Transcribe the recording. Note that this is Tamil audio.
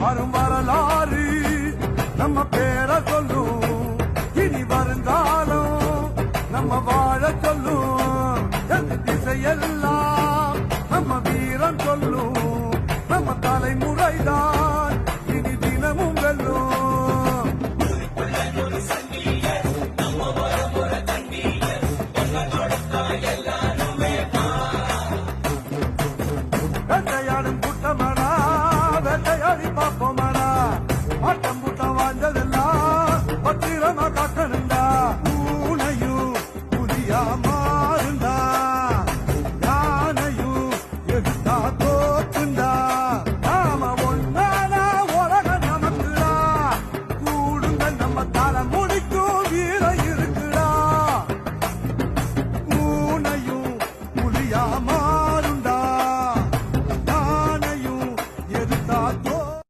வரும் வரலாறு நம்ம பேரை சொல்லும், இனி வருந்தாலும் நம்ம வாழ சொல்லும். எந்த திசையெல்லாம் நம்ம வீரம் சொல்லும், நம்ம தலைமுறைதான் இனி தினமும் வெல்லும். வேட்டையாடும் கூட்டமடா, வேட்டையாடி பார்ப்போம்.